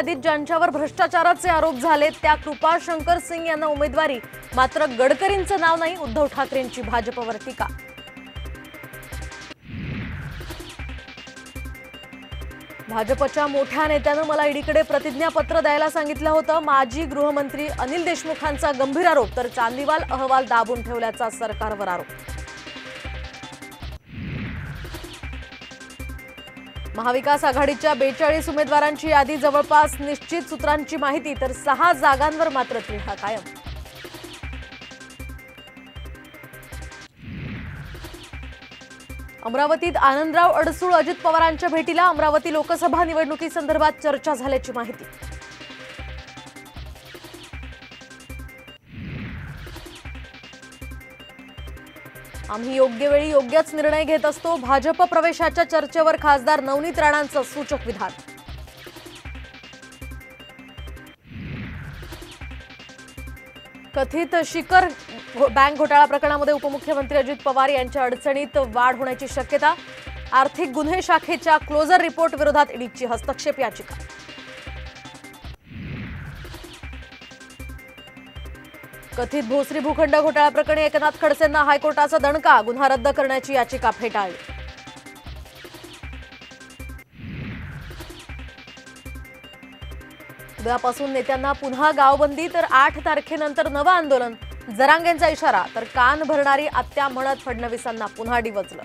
यादीत ज्यांच्यावर भ्रष्टाचाराचे आरोप झाले त्या कृपाशंकर सिंग यांना उमेदवारी, मात्र गडकरींचं नाव नाही. उद्धव ठाकरेंची भाजपवर टीका. भाजपच्या मोठ्या नेत्यानं मला ईडीकडे प्रतिज्ञापत्र द्यायला सांगितलं होतं. माजी गृहमंत्री अनिल देशमुखांचा गंभीर आरोप, तर चांदीवाल अहवाल दाबून ठेवल्याचा सरकारवर आरोप. महाविकास आघाडीच्या 42 उमेदवारांची यादी जवळपास निश्चित. सूत्रांची माहिती, तर 6 जागांवर मात्र तिढा कायम. अमरावतीत आनंदराव अडसूळ अजित पवारांच्या भेटीला. अमरावती लोकसभा निवडणुकीसंदर्भात चर्चा झाल्याची माहिती. आम्ही योग्य वेळी योग्यच निर्णय घेत असतो. भाजप प्रवेशाच्या चर्चेवर खासदार नवनीत राणांचं सूचक विधान. कथित शिखर बँक घोटाळा प्रकरणामध्ये उपमुख्यमंत्री अजित पवार यांच्या अडचणीत वाढ होण्याची शक्यता. आर्थिक गुन्हे शाखेच्या क्लोजर रिपोर्ट विरोधात ईडीची हस्तक्षेप याचिका. कथित भोसरी भूखंड घोटाळा प्रकरणी एकनाथ खडसेंना हायकोर्टाचा दणका. गुन्हा रद्द करण्याची याचिका फेटाळली. उद्यापासून नेत्यांना पुन्हा गावबंदी, तर 8 तारखेनंतर नवं आंदोलन. जरांगेंचा इशारा, तर कान भरणारी आत्या म्हणत फडणवीसांना पुन्हा डिवचलं.